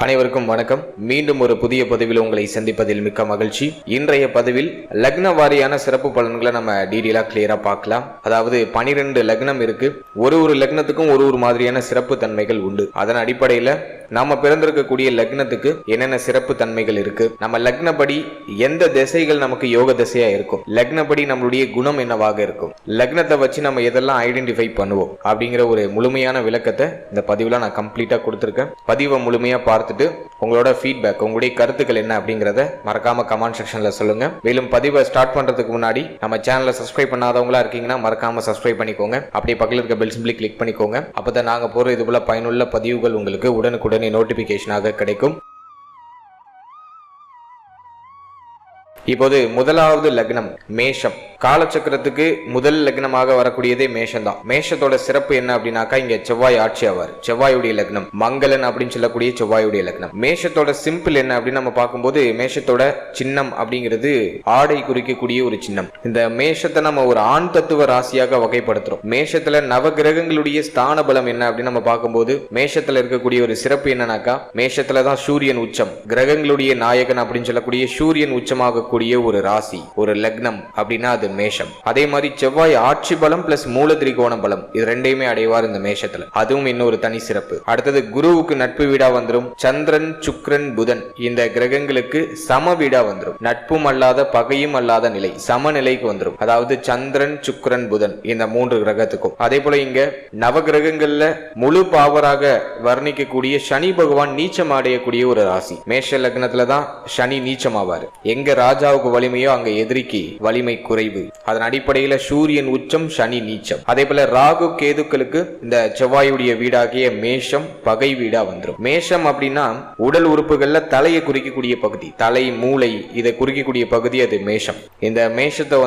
அனைவருக்கும் வணக்கம். மீண்டும் ஒரு புதிய பதிவில் உங்களை சந்திப்பதில் மிக்க மகிழ்ச்சி. இன்றைய பதிவில் லக்ன வாரியான சிறப்பு பலன்களை நம்ம டீடெயிலா கிளியரா பார்க்கலாம். அதாவது 12 லக்னம் இருக்கு. ஒரு லக்னத்துக்கும் ஒரு மாதிரியான சிறப்பு தன்மைகள் உண்டு. அதன் அடிப்படையில நாம பிறந்திருக்கக்கூடிய லக்னத்துக்கு என்னென்ன சிறப்பு தன்மைகள் இருக்கு, நம்ம லக்னப்படி எந்த திசைகள் நமக்கு யோக திசையா இருக்கும், லக்னப்படி நம்மளுடைய குணம் என்னவாக இருக்கும், லக்னத்தை வச்சு நம்ம எதெல்லாம் ஐடென்டிஃபை பண்ணுவோம் அப்படிங்கிற ஒரு முழுமையான விளக்கத்தை இந்த பதிவுல நான் கம்ப்ளீட்டா கொடுத்திருக்கேன். பதிவை முழுமையா பார்த்துட்டு உங்களோட ஃபீட்பேக், உங்களுடைய கருத்துக்கள் என்ன அப்படிங்கறத மறக்காம கமெண்ட் செக்ஷன்ல சொல்லுங்க. மேலும் பதிவை ஸ்டார்ட் பண்றதுக்கு முன்னாடி நம்ம சேனலை சப்ஸ்கிரைப் பண்ணாதவங்களா இருக்கீங்கன்னா மறக்காம சப்ஸ்கிரைப் பண்ணிக்கோங்க. அப்படியே பக்கத்தில் இருக்க பெல் சிம்பிளை கிளிக் பண்ணிக்கோங்க. அப்பதான் நாங்க போற இது போல பயனுள்ள பதிவுகள் உங்களுக்கு உடனுக்குடனே நோட்டிபிகேஷனாக கிடைக்கும். இப்போது முதலாவது லக்னம் மேஷம். காலச்சக்கரத்துக்கு முதல் லக்னமாக வரக்கூடியதே மேஷம் தான். மேஷத்தோட சிறப்பு என்ன அப்படின்னாக்கா, இங்க செவ்வாய் ஆட்சி ஆவார். செவ்வாயுடைய லக்னம் மங்களன் அப்படின்னு சொல்லக்கூடிய செவ்வாயுடைய லக்னம். மேஷத்தோட சிம்பிள் என்ன அப்படின்னு நம்ம பார்க்கும்போது, மேஷத்தோட சின்னம் அப்படிங்கிறது ஆடை குறிக்கக்கூடிய ஒரு சின்னம். இந்த மேஷத்தை நம்ம ஒரு ஆண் தத்துவ ராசியாக வகைப்படுத்துறோம். மேஷத்துல நவ கிரகங்களுடைய ஸ்தான பலம் என்ன அப்படின்னு நம்ம பார்க்கும்போது, மேஷத்துல இருக்கக்கூடிய ஒரு சிறப்பு என்னன்னாக்கா, மேஷத்துலதான் சூரியன் உச்சம். கிரகங்களுடைய நாயகன் அப்படின்னு சொல்லக்கூடிய சூரியன் உச்சமாக ஒரு ராசி, ஒரு லக்னம் அப்படின்னா அது மேஷம். அதே மாதிரி செவ்வாய் ஆட்சி பலம் பிளஸ் மூல திரிகோண பலம், இது ரெண்டையுமே அடைவார் இந்த மேஷத்துல. அதுவும் இன்னொரு தனி சிறப்பு. அடுத்தது குருவுக்கு நட்பு வீடா வந்துரும். சந்திரன் சுக்கிரன் புதன் இந்த கிரகங்களுக்கு சம வீடா வந்துரும். நட்பும் அல்லாத பகையும் அல்லாத நிலை, சமநிலைக்கு வந்துரும். அதாவது சந்திரன் சுக்கிரன் புதன் இந்த 3 கிரகத்துக்கும். அதே போல இங்க நவ கிரகங்கள்ல முழு பாவராக வர்ணிக்கக்கூடிய சனி பகவான் நீச்சம் அடையக்கூடிய ஒரு ராசி. மேஷ லக்னத்துலதான் சனி நீச்சமாவாரு. எங்க ராஜாவுக்கு வலிமையோ அங்க எதிரிக்கு வலிமை குறைவு. அதன் அடிப்படையில சூரியன் உச்சம், சனி நீச்சம். அதே போல ராகு கேதுக்களுக்கு இந்த செவ்வாயுடைய வீடாகிய மேஷம் பகை வீடா வந்துடும். மேஷம் அப்படின்னா உடல் உறுப்புகள்ல தலையை குறிக்கக்கூடிய பகுதி, தலை மூளை இதை குறிக்கக்கூடிய பகுதி அது மேஷம். இந்த மேஷத்தை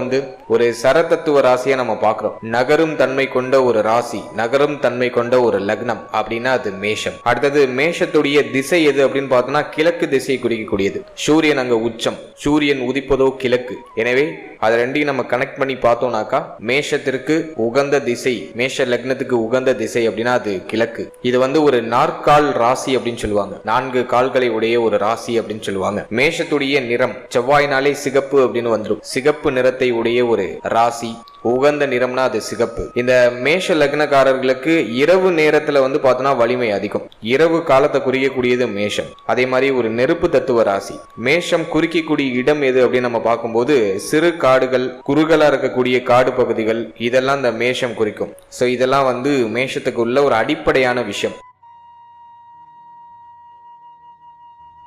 ஒரு சரதத்துவ ராசியா நம்ம பார்க்கிறோம். நகரும் தன்மை கொண்ட ஒரு ராசி, நகரும் தன்மை கொண்ட ஒரு லக்னம் அப்படின்னா அது மேஷம். அடுத்தது மேஷத்துடைய திசை எது அப்படின்னு பார்த்தோம்னா கிழக்கு திசையை குறிக்கக்கூடியது. சூரியன் அங்க உச்சம், சூரியன் உதிப்பதோ கிழக்கு. எனவே அது ரெண்டையும் நம்ம கனெக்ட் பண்ணி பார்த்தோம்னாக்கா, மேஷத்திற்கு உகந்த திசை, மேஷ லக்னத்துக்கு உகந்த திசை அப்படின்னா அது கிழக்கு. இது ஒரு நாற்கால் ராசி அப்படின்னு சொல்லுவாங்க. 4 கால்களை உடைய ஒரு ராசி அப்படின்னு சொல்லுவாங்க. மேஷத்துடைய நிறம் செவ்வாயினாலே சிகப்பு அப்படின்னு வந்துடும். சிகப்பு நிறத்தை உடைய ஒரு ராசி, உகந்த நிறம்னா அது சிகப்பு. இந்த மேஷ லக்னக்காரர்களுக்கு இரவு நேரத்துல பார்த்தோம்னா வலிமை அதிகம். இரவு காலத்தை குறிக்கக்கூடியது மேஷம். அதே மாதிரி ஒரு நெருப்பு தத்துவ ராசி. மேஷம் குறிக்கக்கூடிய இடம் எது அப்படின்னு நம்ம பார்க்கும்போது, சிறு காடுகள், குறுகலா இருக்கக்கூடிய காடு பகுதிகள், இதெல்லாம் இந்த மேஷம் குறிக்கும். சோ இதெல்லாம் மேஷத்துக்கு உள்ள ஒரு அடிப்படையான விஷயம்.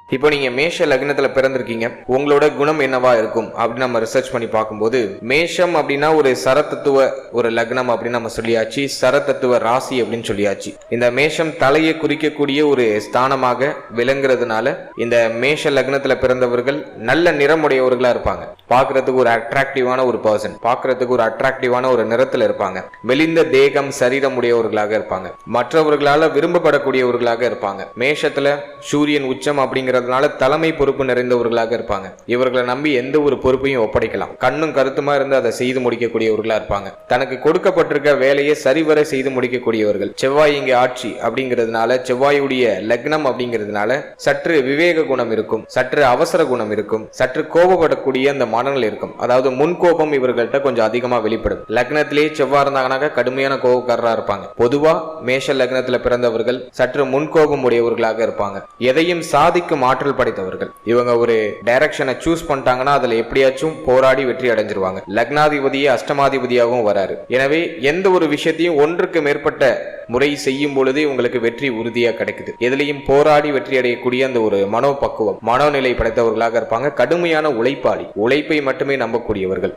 இப்போ நீங்க மேஷ லக்னத்துல பிறந்திருக்கீங்க, உங்களோட குணம் என்னவா இருக்கும் அப்படின்னு நம்ம ரிசர்ச் பண்ணி பார்க்கும்போது, மேஷம் அப்படின்னா ஒரு சரதத்துவ ஒரு லக்னம் அப்படின்னு நம்ம சொல்லியாச்சு, சரதத்துவ ராசி அப்படின்னு சொல்லியாச்சு. இந்த மேஷம் தலையை குறிக்கக்கூடிய ஒரு ஸ்தானமாக விளங்குறதுனால இந்த மேஷ லக்னத்துல பிறந்தவர்கள் நல்ல நிறமுடையவர்களா இருப்பாங்க. பார்க்கறதுக்கு ஒரு அட்ராக்டிவான ஒரு பர்சன், பார்க்கறதுக்கு ஒரு அட்ராக்டிவான ஒரு நிறத்துல இருப்பாங்க. மெலிந்த தேகம், சரீரம் உடையவர்களாக இருப்பாங்க. மற்றவர்களால விரும்பப்படக்கூடியவர்களாக இருப்பாங்க. மேஷத்துல சூரியன் உச்சம் அப்படிங்கிற தலைமை பொறுப்பு நிறைந்தவர்களாக இருப்பாங்க. இவர்களை நம்பி எந்த ஒரு பொறுப்பையும் ஒப்படைக்கலாம். கண்ணும் கருத்துமா இருந்து அதை செய்து முடிக்கக்கூடியவர்களா இருப்பாங்க. தனக்கு கொடுக்கப்பட்டிருக்க வேலையை சரிவர செய்து முடிக்கக்கூடியவர்கள். செவ்வாய் இங்கே ஆட்சி அப்படிங்கிறதுனால, செவ்வாயுடைய லக்னம் அப்படிங்கிறதுனால சற்று விவேக குணம் இருக்கும், சற்று அவசர குணம் இருக்கும், சற்று கோபப்படக்கூடிய அந்த மனநிலை இருக்கும். அதாவது முன்கோபம் இவர்கள்ட்ட கொஞ்சம் அதிகமா வெளிப்படும். லக்னத்திலேயே செவ்வாய் இருந்தாங்கன்னாக்க கடுமையான கோபக்காரரா இருப்பாங்க. பொதுவா மேஷ லக்னத்துல பிறந்தவர்கள் சற்று முன்கோபம் உடையவர்களாக இருப்பாங்க. எதையும் சாதிக்கும் ஆற்றல் படைத்தவர்கள். இவங்க ஒரு டைரக்ஷனை சூஸ் பண்ணிட்டாங்கன்னா அதுல எப்படியாச்சும் போராடி வெற்றி அடைஞ்சிருவாங்க. லக்னாதிபதியே அஷ்டமாதிபதியாகவும் வராரு. எனவே எந்த ஒரு விஷயத்தையும் ஒன்றுக்கு மேற்பட்ட முறை செய்யும் பொழுது உங்களுக்கு வெற்றி உறுதியா கிடைக்குது. எதிலையும் போராடி வெற்றி அடையக்கூடிய அந்த ஒரு மனோபக்குவம், மனோநிலை படைத்தவர்களாக இருப்பாங்க. கடுமையான உழைப்பாளி, உழைப்பை மட்டுமே நம்பக்கூடியவர்கள்.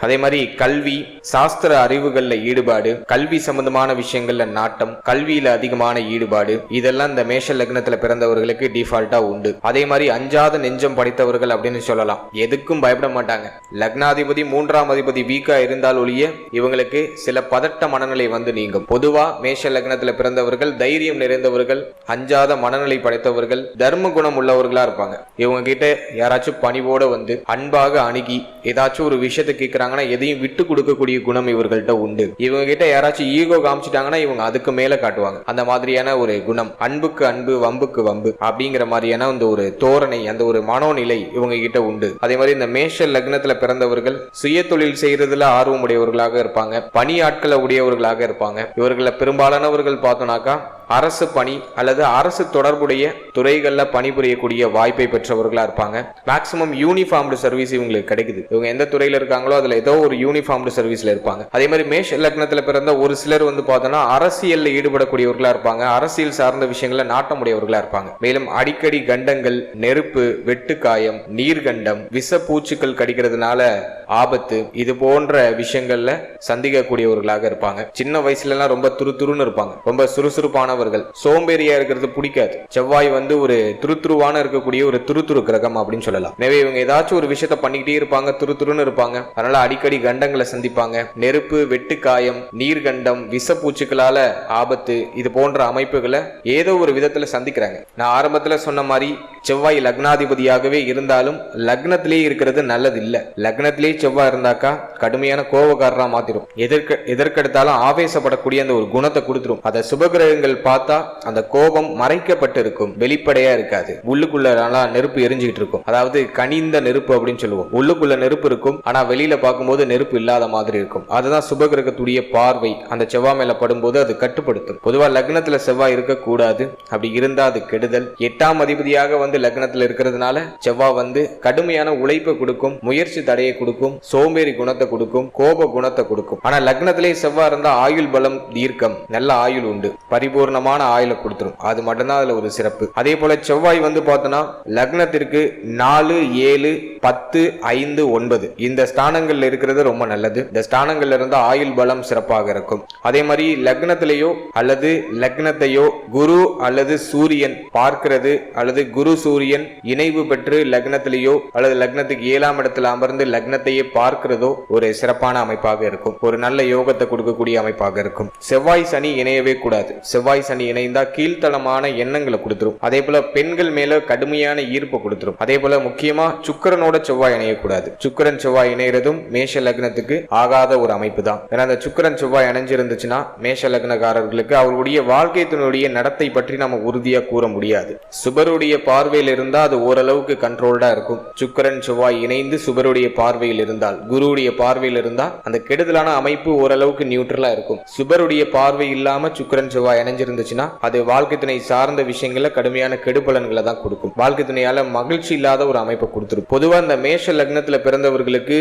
அதே மாதிரி கல்வி, சாஸ்திர அறிவுகள்ல ஈடுபாடு, கல்வி சம்பந்தமான விஷயங்கள்ல நாட்டம், கல்வியில அதிகமான ஈடுபாடு, இதெல்லாம் இந்த மேஷ லக்னத்துல பிறந்தவர்களுக்கு டிஃபால்ட்டா உண்டு. அதே மாதிரி அஞ்சாத நெஞ்சம் படைத்தவர்கள் அப்படின்னு சொல்லலாம். எதுக்கும் பயப்பட மாட்டாங்க. லக்னாதிபதி 3ஆம் அதிபதி வீக்கா இருந்தால் ஒழிய இவங்களுக்கு சில பதட்ட மனநிலை நீங்கும். பொதுவா மேஷ லக்னத்துல பிறந்தவர்கள் தைரியம் நிறைந்தவர்கள், அஞ்சாத மனநிலை படைத்தவர்கள், தர்ம குணம் உள்ளவர்களா இருப்பாங்க. இவங்க கிட்ட யாராச்சும் பணிவோட அன்பாக அணுகி ஏதாச்சும் ஒரு விஷயத்தை கேட்கிறாங்க இருக்கிறாங்கன்னா எதையும் விட்டு கொடுக்கக்கூடிய குணம் இவர்கள்ட்ட உண்டு. இவங்க கிட்ட யாராச்சும் ஈகோ காமிச்சிட்டாங்கன்னா இவங்க அதுக்கு மேல காட்டுவாங்க. அந்த மாதிரியான ஒரு குணம், அன்புக்கு அன்பு வம்புக்கு வம்பு அப்படிங்கிற மாதிரியான அந்த ஒரு தோரணை, அந்த ஒரு மனோநிலை இவங்க கிட்ட உண்டு. அதே மாதிரி இந்த மேஷ லக்னத்துல பிறந்தவர்கள் சுய தொழில் செய்யறதுல ஆர்வம் உடையவர்களாக இருப்பாங்க, பணி ஆட்களை உடையவர்களாக இருப்பாங்க. இவர்களை பெரும்பாலானவர்கள் பார்த்தோம்னாக்கா அரசு பணி அல்லது அரசு தொடர்புடைய துறைகள்ல பணிபுரியக்கூடிய வாய்ப்பை பெற்றவர்களா இருப்பாங்க. மேக்சிமம் யூனிஃபார்ம்டு சர்வீஸ் இவங்களுக்கு கிடைக்குது. இவங்க எந்த துறையில இருக்காங்களோ அதுல ஏதோ ஒரு யூனிஃபார்ம்டு சர்வீஸ்ல இருப்பாங்க. அதே மாதிரி மேஷ லக்னத்துல பிறந்த ஒரு சிலர் பார்த்தோம்னா அரசியல்ல ஈடுபடக்கூடியவர்களா இருப்பாங்க, அரசியல் சார்ந்த விஷயங்கள நாட்டமுடையவர்களா இருப்பாங்க. மேலும் அடிக்கடி கண்டங்கள், நெருப்பு, வெட்டுக்காயம், நீர்கண்டம், விஷ பூச்சிகள் கடிக்கிறதுனால ஆபத்து, இது போன்ற விஷயங்கள்ல சந்திக்கக்கூடியவர்களாக இருப்பாங்க. சின்ன வயசுல எல்லாம் ரொம்ப துருதுருன்னு இருப்பாங்க, ரொம்ப சுறுசுறுப்பான, சோம்பேறியா இருக்கிறது பிடிக்காது. செவ்வாய் ஒரு துருதுருவான இருக்கக்கூடிய ஒரு துருதுரு கிரகம் அப்படின்னு சொல்லலாம். எனவே இவங்க ஏதாச்சும் ஒரு விஷயத்தை பண்ணிக்கிட்டே இருப்பாங்க, துருதுருன்னு இருப்பாங்க. அதனால அடிக்கடி கண்டங்களை சந்திப்பாங்க. நெருப்பு, வெட்டுக்காயம், நீர்கண்டம், விஷ பூச்சிகளால ஆபத்து, இது போன்ற அமைப்புகளை ஏதோ ஒரு விதத்துல சந்திக்கிறாங்க. நான் ஆரம்பத்துல சொன்ன மாதிரி செவ்வாய் லக்னாதிபதியாகவே இருந்தாலும் லக்னத்திலேயே இருக்கிறது நல்லது இல்ல. லக்னத்திலேயே செவ்வாய் இருந்தாக்கா கடுமையான கோபக்காரரா மாத்திரும். எதற்கெடுத்தாலும் ஆவேசப்படக்கூடிய அந்த ஒரு குணத்தை கொடுத்துரும். அதை சுபகிரகங்கள் பார்த்தா அந்த கோபம் மறைக்கப்பட்டு இருக்கும், வெளிப்படையா இருக்காது. உள்ளுக்குள்ள நெருப்பு எரிஞ்சுக்கிட்டு இருக்கும். அதாவது கனிந்த நெருப்பு அப்படின்னு சொல்லுவோம். உள்ளுக்குள்ள நெருப்பு இருக்கும், ஆனா வெளியில பார்க்கும்போது நெருப்பு இல்லாத மாதிரி இருக்கும். அதுதான் சுபகிரகத்துடைய பார்வை அந்த செவ்வாய் மேல படும்போது அது கட்டுப்படுத்தும். பொதுவா லக்னத்துல செவ்வாய் இருக்கக்கூடாது, அப்படி இருந்தா அது கெடுதல். 8ஆம் அதிபதியாக லக்னத்துல இருக்கிறதுனால செவ்வாய் கடுமையான உழைப்பை கொடுக்கும், முயற்சி தடையை கொடுக்கும், சோம்பேறி குணத்தை கொடுக்கும், கோப குணத்தை கொடுக்கும். ஆனா லக்னத்திலே செவ்வாய் இருந்தா ஆயுள் பலம், தீர்க்கம், நல்ல ஆயுள் உண்டு, பரிபூர்ணமான ஆயுளை கொடுத்துரும். அது மட்டும்தான் அதுல ஒரு சிறப்பு. அதே போல செவ்வாய் பார்த்தோம்னா லக்னத்திற்கு 4, 7, 10, 5, 9 இந்த ஸ்தானங்கள்ல இருக்கிறது ரொம்ப நல்லது. இந்த ஸ்தானங்கள்ல இருந்தா ஆயுள் பலம் சிறப்பாக இருக்கும். அதே மாதிரி லக்னத்திலேயோ அல்லது லக்னத்தையோ குரு அல்லது சூரியன் பார்க்கிறது, அல்லது குரு சூரியன் இணைவு பெற்று லக்னத்திலேயோ அல்லது லக்னத்துக்கு 7ஆம் இடத்துல அமர்ந்து லக்னத்தையே பார்க்கிறதோ ஒரு சிறப்பான அமைப்பாக இருக்கும். ஒரு நல்ல யோகத்தை கொடுக்கக்கூடிய அமைப்பாக இருக்கும். செவ்வாய் சனி இணையவே கூடாது. செவ்வாய் சனி இணைந்தா கீழ்த்தளமான எண்ணங்களை கொடுத்துரும். அதே போல பெண்கள் மேல கடுமையான ஈர்ப்பு கொடுத்துரும். அதே போல முக்கியமா சுக்கிரனோட செவ்வாய் இணையக்கூடாது. சுக்கிரன் செவ்வாய் இணையறதும் மேஷ லக்னத்துக்கு ஆகாத ஒரு அமைப்பு தான். ஏன்னா அந்த சுக்கிரன் செவ்வாய் இணைஞ்சிருந்துச்சுன்னா மேஷ லக்னக்காரர்களுக்கு அவர்களுடைய வாழ்க்கையினுடைய நடத்தை பற்றி நம்ம உறுதியா கூற முடியாது. சுபருடைய பார்வையில் இருந்தா அது ஓரளவுக்கு கண்ட்ரோல்டா இருக்கும். சுக்கிரன் செவ்வாய் இணைந்து சுபருடைய பார்வையில் இருந்தால், குருவுடைய பார்வையில் இருந்தால் அந்த கெடுதலான அமைப்பு ஓரளவுக்கு நியூட்ரலா இருக்கும். சுபருடைய பார்வை இல்லாம சுக்கிரன் செவ்வாய் இணைஞ்சிருந்துச்சுன்னா அது வாழ்க்கை துணை சார்ந்த விஷயங்கள கடுமையான கெடுபலன்களை தான் கொடுக்கும். வாழ்க்கை துணையால மகிழ்ச்சி இல்லாத ஒரு அமைப்பை கொடுத்துரும். பொதுவா இந்த மேஷ லக்னத்துல பிறந்தவர்களுக்கு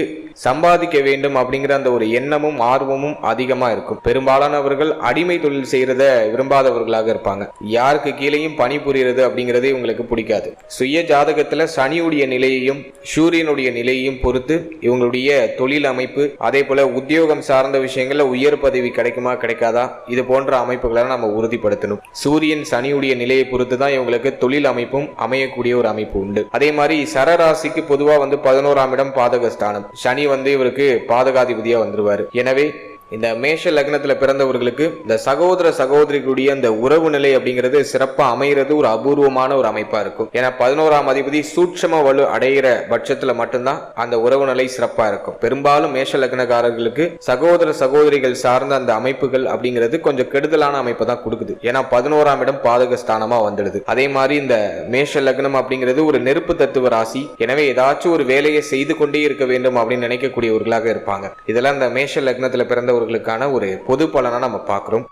சம்பாதிக்க வேண்டும் அப்படிங்கிற அந்த ஒரு எண்ணமும் ஆர்வமும் அதிகமா இருக்கும். பெரும்பாலானவர்கள் அடிமை தொழில் செய்யறத விரும்பாதவர்களாக இருப்பாங்க. யாருக்கு கீழேயும் பணி புரியுறது அப்படிங்கறதே இவங்களுக்கு பிடிக்காது. சுய ஜாதகத்துல சனியுடைய நிலையையும் சூரியனுடைய நிலையையும் பொறுத்து இவங்களுடைய தொழில் அமைப்பு, அதே போல உத்தியோகம் சார்ந்த விஷயங்கள்ல உயர் பதவி கிடைக்குமா கிடைக்காதா, இது போன்ற அமைப்புகளை நம்ம உறுதிப்படுத்தணும். சூரியன் சனியுடைய நிலையை பொறுத்து தான் இவங்களுக்கு தொழில் அமைப்பும் அமையக்கூடிய ஒரு அமைப்பு உண்டு. அதே மாதிரி சரராசிக்கு பொதுவா 11ஆம் இடம் பாதகஸ்தானம். சனி இவருக்கு பாதகாதிபதியா வந்துருவாரு. எனவே இந்த மேஷ லக்னத்துல பிறந்தவர்களுக்கு இந்த சகோதர சகோதரிகளுடைய அந்த உறவு நிலை அப்படிங்கிறது சிறப்பா அமைகிறது ஒரு அபூர்வமான ஒரு அமைப்பா இருக்கும். ஏன்னா 11ஆம் அதிபதி சூட்சம வலு அடைகிற பட்சத்துல மட்டும்தான் அந்த உறவு நிலை சிறப்பா இருக்கும். பெரும்பாலும் மேஷ லக்னக்காரர்களுக்கு சகோதர சகோதரிகள் சார்ந்த அந்த அமைப்புகள் அப்படிங்கிறது கொஞ்சம் கெடுதலான அமைப்பை தான் கொடுக்குது. ஏன்னா 11ஆம் இடம் பாதகஸ்தானமா வந்துடுது. அதே மாதிரி இந்த மேஷ லக்னம் அப்படிங்கிறது ஒரு நெருப்பு தத்துவ ராசி. எனவே ஏதாச்சும் ஒரு வேலையை செய்து கொண்டே இருக்க வேண்டும் அப்படின்னு நினைக்கக்கூடியவர்களாக இருப்பாங்க. இதெல்லாம் இந்த மேஷ லக்னத்துல பிறந்த ஒரு பொது பலனா நம்ம பார்க்கிறோம்.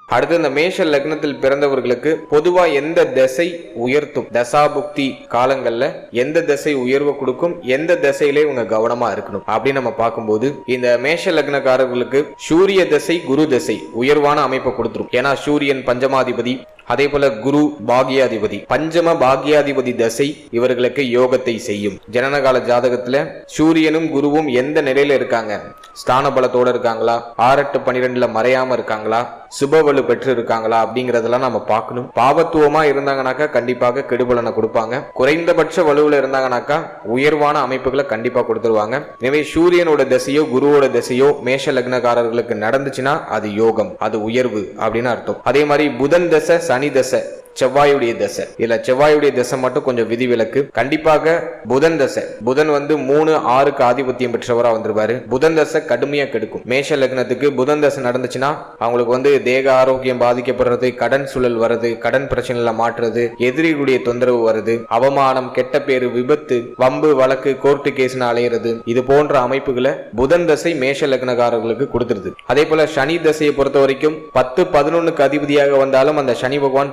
அடுத்து இந்த மேஷ லக்னத்தில் பிறந்தவர்களுக்கு பொதுவா எந்த திசை உயர்த்தும், தசாபுக்தி காலங்கள்ல எந்த திசை உயர்வு கொடுக்கும், எந்த திசையிலே இவங்க கவனமா இருக்கணும் அப்படின்னு நம்ம பார்க்கும்போது இந்த மேஷ லக்னக்காரர்களுக்கு சூரிய திசை குரு திசை உயர்வான அமைப்பை கொடுத்துரும். ஏன்னா சூரியன் பஞ்சமாதிபதி, அதே போல குரு பாகியாதிபதி. பஞ்சம பாகியாதிபதி தசை இவர்களுக்கு யோகத்தை செய்யும். ஜனனகால ஜாதகத்துல சூரியனும் குருவும் எந்த நிலையில இருக்காங்க, ஸ்தான பலத்தோட இருக்காங்களா, 6-8-12 மறையாம இருக்காங்களா, சுபவலு பெற்று இருக்காங்களா அப்படிங்கறதெல்லாம் நம்ம பார்க்கணும். பாவத்துவமா இருந்தாங்கனாக்கா கண்டிப்பாக கெடுபலனை கொடுப்பாங்க. குறைந்தபட்ச வலுவுல இருந்தாங்கனாக்கா உயர்வான அமைப்புகளை கண்டிப்பா கொடுத்துருவாங்க. எனவே சூரியனோட திசையோ குருவோட திசையோ மேஷ லக்னக்காரர்களுக்கு நடந்துச்சுன்னா அது யோகம், அது உயர்வு அப்படின்னு அர்த்தம். அதே மாதிரி புதன் தசை சனி தசை செவ்வாயுடைய தசை. இதுல செவ்வாயுடைய தசை மட்டும் கொஞ்சம் விதிவிலக்கு. கண்டிப்பாக புதன் தசை. புதன் 3-6க்கு ஆதிபத்தியம் பெற்றவரா வந்துருவாரு. புதன் தசை கடுமையா கெடுக்கும். மேஷ லக்னத்துக்கு புதன் தசை நடந்துச்சுன்னா அவங்களுக்கு தேக ஆரோக்கியம் பாதிக்கப்படுறது, கடன் சூழல் வருது, கடன் பிரச்சனைல மாற்றுறது, எதிரிகளுடைய தொந்தரவு வருது, அவமானம், கெட்ட பேரு, விபத்து, வம்பு வழக்கு, கோர்ட்டு கேஸ்னு அலையிறது, இது போன்ற அமைப்புகளை புதன் தசை மேஷ லக்னக்காரர்களுக்கு கொடுத்துருது. அதே போல சனி தசையை பொறுத்த வரைக்கும் 10-11க்கு அதிபதியாக வந்தாலும் அந்த சனி பகவான்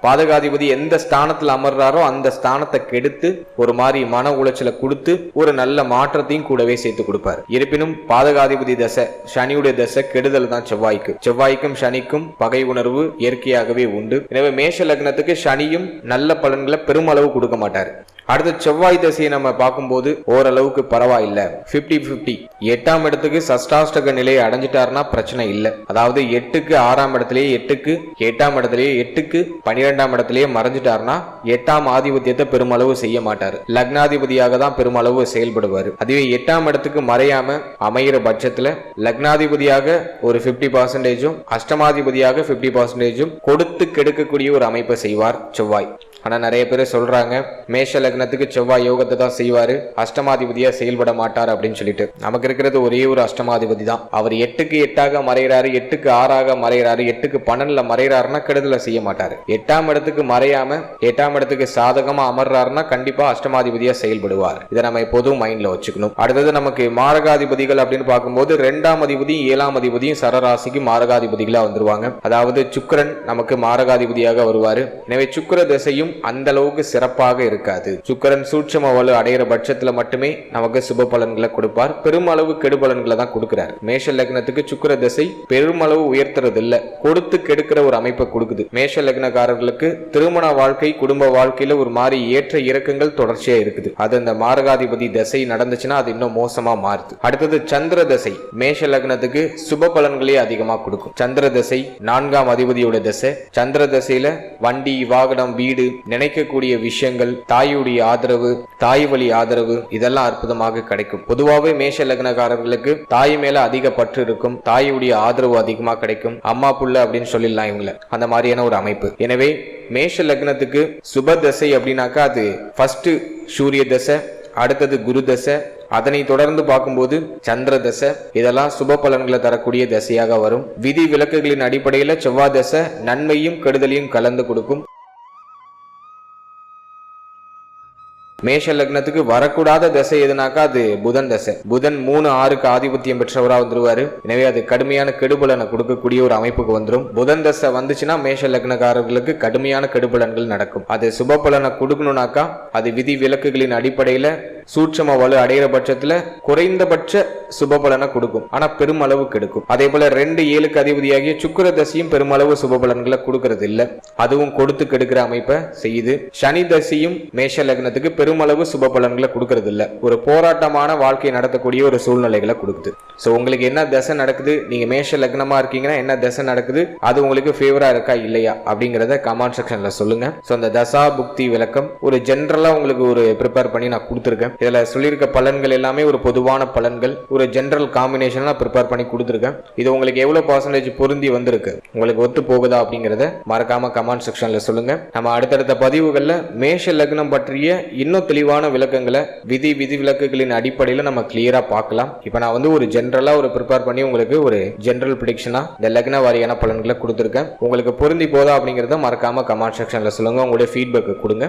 பாதகாதிபதி எந்த ஸ்தானத்தில் அமர்றாரோ அந்த ஸ்தானத்தை கெடுத்து ஒரு மாதிரி மன உளைச்சலை கொடுத்து ஒரு நல்ல மாற்றத்தையும் கூடவே சேர்த்து கொடுப்பார். இருப்பினும் பாதகாதிபதி தசை, சனியுடைய தசை கெடுதல் தான் செவ்வாய்க்கும் சனிக்கும் பகை உணர்வு இயற்கையாகவே உண்டு. எனவே மேஷ லக்னத்துக்கு சனியும் நல்ல பலன்களை பெருமளவு கொடுக்க மாட்டார். அடுத்து செவ்வாய் தசையை நம்ம பார்க்கும்போது ஓரளவுக்கு பரவாயில்ல, 50-50. 8ஆம் இடத்துக்கு சஷ்டாஷ்டக நிலையை அடைஞ்சிட்டாருன்னா பிரச்சனை இல்லை. அதாவது 8க்கு 6ஆம் இடத்திலேயே 8க்கு 8ஆம் இடத்திலேயே 8க்கு 12ஆம் இடத்திலேயே மறைஞ்சிட்டாருன்னா 8ஆம் ஆதிபத்தியத்தை பெருமளவு செய்ய மாட்டாரு. லக்னாதிபதியாக தான் பெருமளவு செயல்படுவார். அதுவே 8ஆம் இடத்துக்கு மறையாம அமைகிற பட்சத்துல லக்னாதிபதியாக ஒரு 50%, அஷ்டமாதிபதியாக 50% கொடுத்து கெடுக்கக்கூடிய ஒரு அமைப்பை செய்வார் செவ்வாய். ஆனா நிறைய பேர் சொல்றாங்க மேஷ லக்னத்துக்கு செவ்வாய் யோகத்தை தான் செய்வாரு, அஷ்டமாதிபதியா செயல்பட மாட்டார் அப்படின்னு சொல்லிட்டு. நமக்கு இருக்கிறது ஒரே ஒரு அஷ்டமாதிபதி தான். அவர் 8க்கு 8ஆக மறைகிறாரு, 8க்கு 6ஆக மறைகிறாரு, 8க்கு 12ல மறைகிறாருன்னா கெடுதலை செய்ய மாட்டாரு. 8ஆம் இடத்துக்கு மறையாம 8ஆம் இடத்துக்கு சாதகமா அமர்றாருன்னா கண்டிப்பா அஷ்டமாதிபதியா செயல்படுவார். இதை நம்ம எப்போதும் மைண்ட்ல வச்சுக்கணும். அடுத்தது நமக்கு மாரகாதிபதிகள் அப்படின்னு பார்க்கும்போது 2ஆம் அதிபதியும் 7ஆம் அதிபதியும் சரராசிக்கு மாரகாதிபதிகளா வந்துருவாங்க. அதாவது சுக்கிரன் நமக்கு மாரகாதிபதியாக வருவாரு. எனவே சுக்கிர திசையும் அந்த அளவுக்கு சிறப்பாக இருக்காது. சுக்கிரன் சூட்சும வலு அடைகிற பட்சத்துல மட்டுமே நமக்கு சுப பலன்களை கொடுப்பார். பெருமளவு கெடு பலன்களை தான் கொடுக்கிறார். மேஷ லக்னத்துக்கு சுக்கிர திசை பெருமளவு உயர்த்துறது இல்ல, கொடுத்து கெடுக்கிற ஒரு அமைப்பை கொடுக்குது. மேஷ லக்னக்காரர்களுக்கு திருமண வாழ்க்கை, குடும்ப வாழ்க்கையில ஒரு மாதிரி ஏற்ற இறக்கங்கள் தொடர்ச்சியா இருக்குது. அது அந்த மாரகாதிபதி திசை நடந்துச்சுன்னா அது இன்னும் மோசமா மாறுது. அடுத்தது சந்திர திசை மேஷ லக்னத்துக்கு சுப பலன்களே அதிகமா கொடுக்கும். சந்திர திசை 4ஆம் அதிபதியோட திசை. சந்திர திசையில வண்டி, வாகனம், வீடு, நினைக்கக்கூடிய விஷயங்கள், தாயுடைய ஆதரவு, தாய் வழி ஆதரவு, இதெல்லாம் அற்புதமாக கிடைக்கும். பொதுவாகவே மேஷ லக்னக்காரர்களுக்கு தாய் மேல அதிக பற்று இருக்கும், தாயுடைய ஆதரவு அதிகமா கிடைக்கும். அம்மா புள்ள அப்படின்னு சொல்லிடலாம் இவங்கள, அந்த மாதிரியான ஒரு அமைப்பு. எனவே மேஷ லக்னத்துக்கு சுப தசை அப்படின்னாக்கா அது ஃபர்ஸ்ட் சூரிய தசை, அடுத்தது குரு தசை, அதனை தொடர்ந்து பார்க்கும்போது சந்திர தசை, இதெல்லாம் சுப பலன்களை தரக்கூடிய தசையாக வரும். விதி விலக்குகளின் அடிப்படையில் செவ்வாய் தசை நன்மையும் கெடுதலையும் கலந்து கொடுக்கும். மேஷ லக்னத்துக்கு வரக்கூடாத தசை எதுனாக்கா அது புதன் தசை. புதன் 3-6க்கு ஆதிபத்தியம் பெற்றவராக வந்துருவாரு. எனவே அது கடுமையான கெடுபலனை கொடுக்கக்கூடிய ஒரு அமைப்புக்கு வந்துடும். புதன் தசை வந்துச்சுன்னா மேஷ லக்னக்காரர்களுக்கு கடுமையான கெடுபலன்கள் நடக்கும். அது சுப பலனை கொடுக்கணும்னாக்கா அது விதி விலக்குகளின் அடிப்படையில சூட்சம வலு அடைகிற பட்சத்துல குறைந்தபட்ச சுப பலனை கொடுக்கும், ஆனா பெருமளவு கெடுக்கும். அதே போல 2-7க்கு அதிபதியாகிய சுக்கிர தசையும் பெருமளவு சுப பலன்களை கொடுக்கறது இல்ல, அதுவும் கொடுத்து கெடுக்கிற அமைப்பை செய்யுது. சனி தசையும் மேஷ லக்னத்துக்கு பெருமளவு சுப பலன்களை கொடுக்கறது இல்ல, ஒரு போராட்டமான வாழ்க்கையை நடத்தக்கூடிய ஒரு சூழ்நிலைகளை கொடுக்குது. சோ உங்களுக்கு என்ன தசை நடக்குது, நீங்க மேஷ லக்னமா இருக்கீங்கன்னா என்ன தசை நடக்குது, அது உங்களுக்கு ஃபேவரா இருக்கா இல்லையா அப்படிங்கறத கமெண்ட் செக்ஷன்ல சொல்லுங்க. சோ அந்த தசா புக்தி விளக்கம் ஒரு ஜென்ரலா உங்களுக்கு ஒரு ப்ரிப்பேர் பண்ணி நான் கொடுத்துருக்கேன். இதுல சொல்லியிருக்க பலன்கள் எல்லாமே ஒரு பொதுவான பலன்கள், ஒரு ஜெனரல் காம்பினேஷன் ப்ரிப்பேர் பண்ணி கொடுத்துருக்கேன். இது உங்களுக்கு எவ்வளவு பர்சன்டேஜ் பொருந்தி வந்திருக்கு, உங்களுக்கு ஒத்து போகுதா அப்படிங்கறத மறக்காம கமெண்ட் செக்ஷன்ல சொல்லுங்க. நம்ம அடுத்தடுத்த பதிவுகள்ல மேஷ லக்னம் பற்றிய இன்னும் தெளிவான விளக்கங்களை விதி விலக்குகளின் அடிப்படையில் நம்ம கிளியரா பார்க்கலாம். இப்ப நான் ஒரு ஜெனரலா ஒரு ப்ரிப்பேர் பண்ணி உங்களுக்கு ஒரு ஜெனரல் ப்ரெடிக்ஷனா இந்த லக்ன வாரியான பலன்களை கொடுத்துருக்கேன். உங்களுக்கு பொருந்தி போதா அப்படிங்கறத மறக்காம கமெண்ட் செக்ஷன்ல சொல்லுங்க, உங்களுடைய ஃபீட்பேக் கொடுங்க.